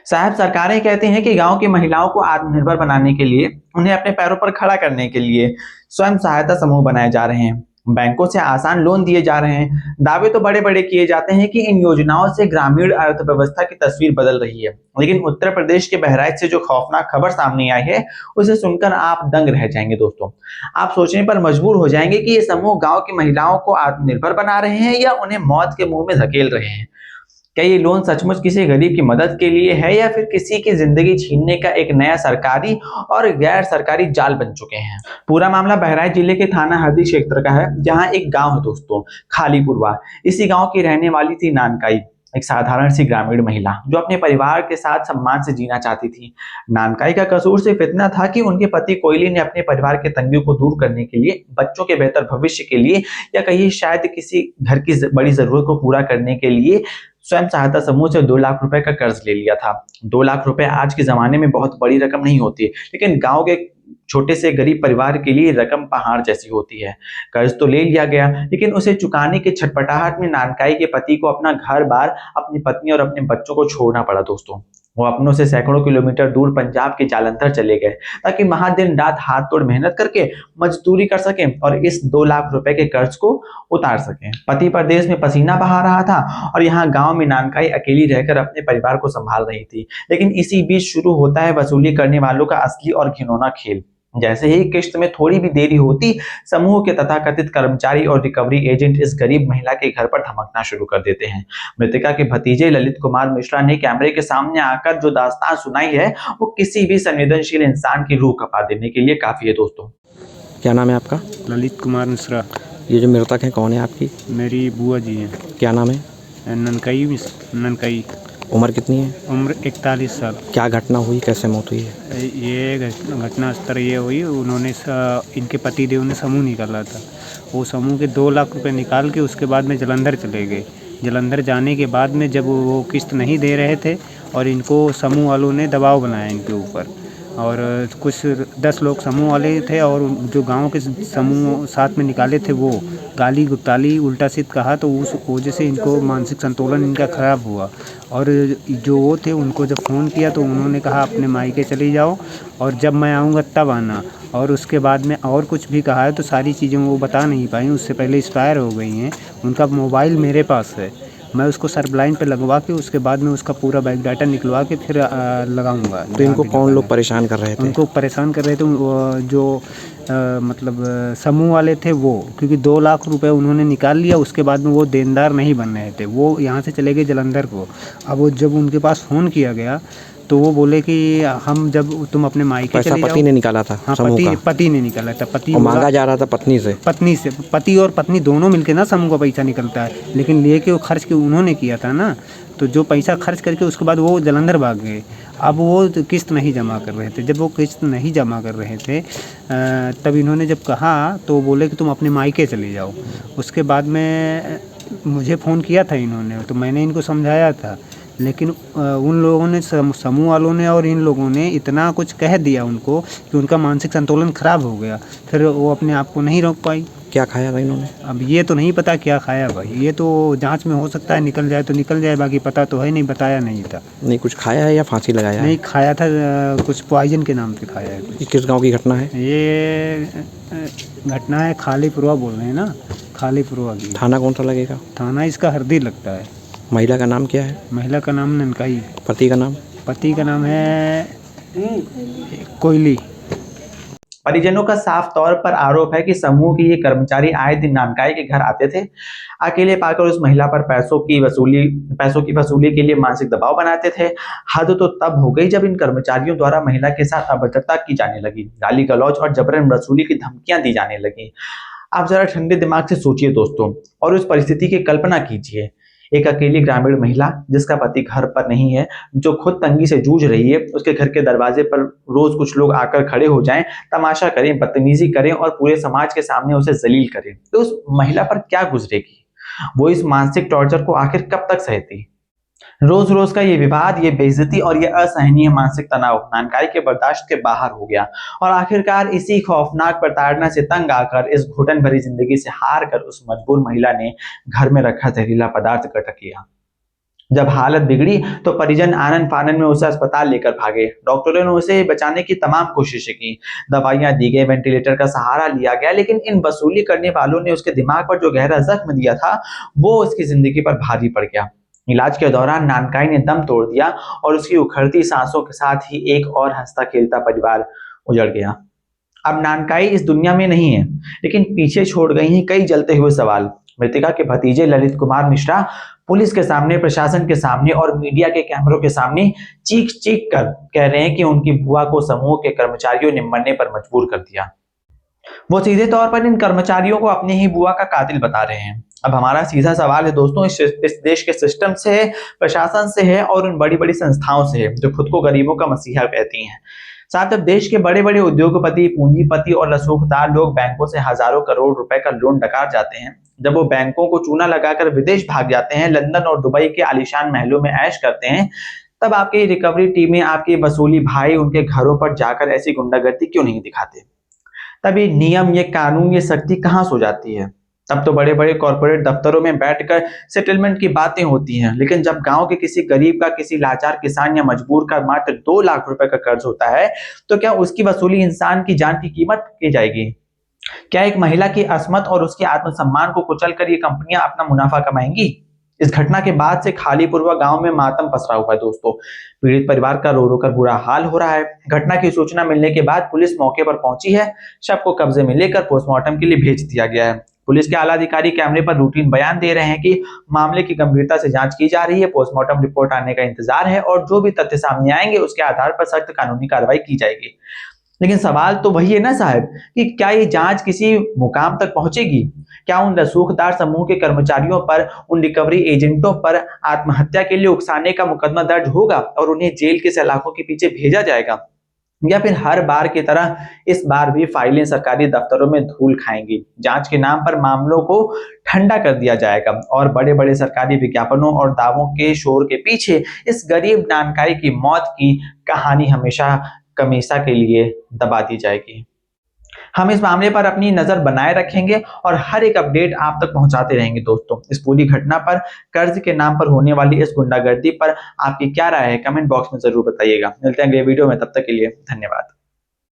साहब सरकारें कहती हैं कि गांव की महिलाओं को आत्मनिर्भर बनाने के लिए, उन्हें अपने पैरों पर खड़ा करने के लिए स्वयं सहायता समूह बनाए जा रहे हैं। बैंकों से आसान लोन दिए जा रहे हैं। दावे तो बड़े बड़े किए जाते हैं कि इन योजनाओं से ग्रामीण अर्थव्यवस्था की तस्वीर बदल रही है, लेकिन उत्तर प्रदेश के बहराइच से जो खौफनाक खबर सामने आई है, उसे सुनकर आप दंग रह जाएंगे दोस्तों। आप सोचने पर मजबूर हो जाएंगे कि ये समूह गांव की महिलाओं को आत्मनिर्भर बना रहे हैं या उन्हें मौत के मुंह में धकेल रहे हैं। क्या ये लोन सचमुच किसी गरीब की मदद के लिए है या फिर किसी की जिंदगी छीनने का एक नया सरकारी और गैर सरकारी जाल बन चुके हैं? पूरा मामला बहराइच जिले के थाना हरदी क्षेत्र का है, जहां एक गांव है दोस्तों, खालीपुरवा। इसी गांव की रहने वाली थी नानकाई, एक साधारण सी ग्रामीण महिला जो अपने परिवार के साथ सम्मान से जीना चाहती थी। नानकाई का कसूर सिर्फ इतना था कि उनके पति कोयली ने अपने परिवार के तंगियों को दूर करने के लिए, बच्चों के बेहतर भविष्य के लिए, या कहीं शायद किसी घर की बड़ी जरूरत को पूरा करने के लिए स्वयं सहायता समूह से 2 लाख रुपए का कर्ज ले लिया था। 2 लाख रुपए आज के जमाने में बहुत बड़ी रकम नहीं होती, लेकिन गांव के छोटे से गरीब परिवार के लिए रकम पहाड़ जैसी होती है। कर्ज तो ले लिया गया, लेकिन उसे चुकाने की छटपटाहट में नानकाई के पति को अपना घर बार, अपनी पत्नी और अपने बच्चों को छोड़ना पड़ा दोस्तों। वो अपनों से सैकड़ों किलोमीटर दूर पंजाब के जालंधर चले गए, ताकि वहां दिन रात हाथ तोड़ मेहनत करके मजदूरी कर सकें और इस 2 लाख रुपए के कर्ज को उतार सकें। पति परदेश में पसीना बहा रहा था और यहाँ गांव में नानकाई अकेली रहकर अपने परिवार को संभाल रही थी। लेकिन इसी बीच शुरू होता है वसूली करने वालों का असली और घिनौना खेल। जैसे ही किश्त में थोड़ी भी देरी होती, समूह के तथाकथित कर्मचारी और रिकवरी एजेंट इस गरीब महिला के घर पर धमकना शुरू कर देते हैं। मृतका के भतीजे ललित कुमार मिश्रा ने कैमरे के सामने आकर जो दास्तान सुनाई है, वो किसी भी संवेदनशील इंसान की रूह कपा देने के लिए काफी है दोस्तों। क्या नाम है आपका? ललित कुमार मिश्रा। ये जो मृतक हैं कौन है आपकी? मेरी बुआ जी हैं। क्या नाम है? ननकई। उम्र कितनी है? उम्र 41 साल। क्या घटना हुई, कैसे मौत हुई है? ये घटना स्तर ये हुई, उन्होंने इनके पति देव ने समूह निकाला था। वो समूह के 2 लाख रुपए निकाल के उसके बाद में जलंधर चले गए। जलंधर जाने के बाद में जब वो किस्त नहीं दे रहे थे और इनको समूह वालों ने दबाव बनाया इनके ऊपर, और कुछ 10 लोग समूह वाले थे और जो गांव के समूह साथ में निकाले थे वो गाली गुताली उल्टा सीध कहा, तो उस वजह से इनको मानसिक संतुलन इनका ख़राब हुआ। और जो वो थे उनको जब फ़ोन किया तो उन्होंने कहा अपने मायके चली जाओ और जब मैं आऊँगा तब आना। और उसके बाद में और कुछ भी कहा है तो सारी चीज़ें वो बता नहीं पाई, उससे पहले एक्सपायर हो गई हैं। उनका मोबाइल मेरे पास है, मैं उसको सर्फ लाइन पे लगवा के उसके बाद में उसका पूरा बैक डाटा निकलवा के फिर लगाऊंगा। तो इनको कौन लोग परेशान कर रहे थे? उनको परेशान कर रहे थे जो मतलब समूह वाले थे वो, क्योंकि 2 लाख रुपए उन्होंने निकाल लिया। उसके बाद में वो देनदार नहीं बन रहे थे, वो यहाँ से चले गए जलंधर को। अब वो जब उनके पास फ़ोन किया गया तो वो बोले कि हम जब तुम अपने मायके चले जाओ। पति ने निकाला था? हाँ, पति ने निकाला था। पति और मांगा जा रहा था पत्नी से? पति और पत्नी दोनों मिलके ना समूह का पैसा निकलता है, लेकिन लेके वो खर्च के उन्होंने किया था ना, तो जो पैसा खर्च करके उसके बाद वो जलंधर भाग गए। अब वो किस्त नहीं जमा कर रहे थे। जब वो किस्त नहीं जमा कर रहे थे तब इन्होंने जब कहा तो बोले कि तुम अपने मायके चले जाओ। उसके बाद में मुझे फ़ोन किया था इन्होंने, तो मैंने इनको समझाया था, लेकिन उन लोगों ने, समूह वालों ने और इन लोगों ने इतना कुछ कह दिया उनको कि उनका मानसिक संतुलन खराब हो गया। फिर वो अपने आप को नहीं रोक पाई। क्या खाया था इन्होंने? अब ये तो नहीं पता क्या खाया भाई, ये तो जांच में हो सकता है निकल जाए तो निकल जाए, बाकी पता तो है नहीं, बताया नहीं था। नहीं कुछ खाया है या फांसी लगाया है? नहीं खाया था, कुछ पॉइजन के नाम पे खाया है। ये किस गाँव की घटना है? ये घटना है खालीपुरवा बोल रहे हैं ना, खालीपुरवा की। थाना कौन सा लगेगा? थाना इसका हरदी लगता है। महिला का नाम क्या है? महिला का नाम ननकाई। पति का नाम? पति का नाम है कोयली। परिजनों का साफ तौर पर आरोप है कि समूह के ये कर्मचारी आए दिन नानकाई के घर आते थे, अकेले पाकर उस महिला पर पैसों की वसूली के लिए मानसिक दबाव बनाते थे। हद तो तब हो गई जब इन कर्मचारियों द्वारा महिला के साथ अभद्रता की जाने लगी, गाली गलौज और जबरन वसूली की धमकियां दी जाने लगी। आप जरा ठंडे दिमाग से सोचिए दोस्तों, और उस परिस्थिति की कल्पना कीजिए। एक अकेली ग्रामीण महिला जिसका पति घर पर नहीं है, जो खुद तंगी से जूझ रही है, उसके घर के दरवाजे पर रोज कुछ लोग आकर खड़े हो जाएं, तमाशा करें, बदतमीजी करें और पूरे समाज के सामने उसे जलील करें, तो उस महिला पर क्या गुजरेगी? वो इस मानसिक टॉर्चर को आखिर कब तक सहती? रोज रोज का ये विवाद, ये बेइज्जती और ये असहनीय मानसिक तनाव नानकाई के बर्दाश्त के बाहर हो गया और आखिरकार इसी खौफनाक प्रताड़ना से तंग आकर, इस घुटन भरी जिंदगी से हार कर उस मजबूर महिला ने घर में रखा जहरीला पदार्थ गटक लिया। जब हालत बिगड़ी तो परिजन आनन फानन में उसे अस्पताल लेकर भागे। डॉक्टरों ने उसे बचाने की तमाम कोशिशें की, दवाइयां दी गई, वेंटिलेटर का सहारा लिया गया, लेकिन इन वसूली करने वालों ने उसके दिमाग पर जो गहरा जख्म दिया था वो उसकी जिंदगी पर भारी पड़ गया। इलाज के दौरान नानकाई ने दम तोड़ दिया और उसकी उखड़ती सांसों के साथ ही एक और हंसता खेलता परिवार उजड़ गया। अब नानकाई इस दुनिया में नहीं है, लेकिन पीछे छोड़ गई हैं कई जलते हुए सवाल। मृतका के भतीजे ललित कुमार मिश्रा पुलिस के सामने, प्रशासन के सामने और मीडिया के कैमरों के सामने चीख चीख कर कह रहे हैं कि उनकी बुआ को समूह के कर्मचारियों ने मरने पर मजबूर कर दिया। वो सीधे तौर पर इन कर्मचारियों को अपनी ही बुआ का कातिल बता रहे हैं। अब हमारा सीधा सवाल है दोस्तों, इस देश के सिस्टम से है, प्रशासन से है और उन बड़ी बड़ी संस्थाओं से है जो खुद को गरीबों का मसीहा कहती हैं। साथ ही देश के बड़े बड़े उद्योगपति, पूंजीपति और रसूखदार लोग बैंकों से हजारों करोड़ रुपए का लोन डकार जाते हैं। जब वो बैंकों को चूना लगाकर विदेश भाग जाते हैं, लंदन और दुबई के आलीशान महलों में ऐश करते हैं, तब आपकी रिकवरी टीमें, आपके वसूली भाई उनके घरों पर जाकर ऐसी गुंडागर्दी क्यों नहीं दिखाते? तब ये नियम, ये कानून, ये सख्ती कहाँ सो जाती है? तब तो बड़े बड़े कॉर्पोरेट दफ्तरों में बैठकर सेटलमेंट की बातें होती हैं, लेकिन जब गांव के किसी गरीब का, किसी लाचार किसान या मजबूर का मात्र 2 लाख रुपए का कर्ज होता है, तो क्या उसकी वसूली इंसान की जान की कीमत की जाएगी? क्या एक महिला की अस्मत और उसके आत्मसम्मान को कुचलकर ये कंपनियां अपना मुनाफा कमाएंगी? इस घटना के बाद से खालीपुरवा गांव में मातम पसरा हुआ है दोस्तों। पीड़ित परिवार का रो रो कर बुरा हाल हो रहा है। घटना की सूचना मिलने के बाद पुलिस मौके पर पहुंची है। शव को कब्जे में लेकर पोस्टमार्टम के लिए भेज दिया गया है। पुलिस के आला अधिकारी कैमरे पर रूटीन बयान दे रहे हैं कि मामले की गंभीरता से जांच की जा रही है, पोस्टमार्टम रिपोर्ट आने का इंतजार है और जो भी तथ्य सामने आएंगे उसके आधार पर सख्त कानूनी कार्रवाई की जाएगी। लेकिन सवाल तो वही है ना साहब, कि क्या ये जांच किसी मुकाम तक पहुंचेगी? क्या उन रसूखदार समूह के कर्मचारियों पर, उन रिकवरी एजेंटों पर आत्महत्या के लिए उकसाने का मुकदमा दर्ज होगा और उन्हें जेल के सलाखों के पीछे भेजा जाएगा? या फिर हर बार की तरह इस बार भी फाइलें सरकारी दफ्तरों में धूल खाएंगी? जांच के नाम पर मामलों को ठंडा कर दिया जाएगा और बड़े बड़े सरकारी विज्ञापनों और दावों के शोर के पीछे इस गरीब नानकाई की मौत की कहानी हमेशा के लिए दबा दी जाएगी। हम इस मामले पर अपनी नजर बनाए रखेंगे और हर एक अपडेट आप तक पहुंचाते रहेंगे दोस्तों। इस पूरी घटना पर, कर्ज के नाम पर होने वाली इस गुंडागर्दी पर आपकी क्या राय है? कमेंट बॉक्स में जरूर बताइएगा। मिलते हैं अगले वीडियो में, तब तक के लिए धन्यवाद।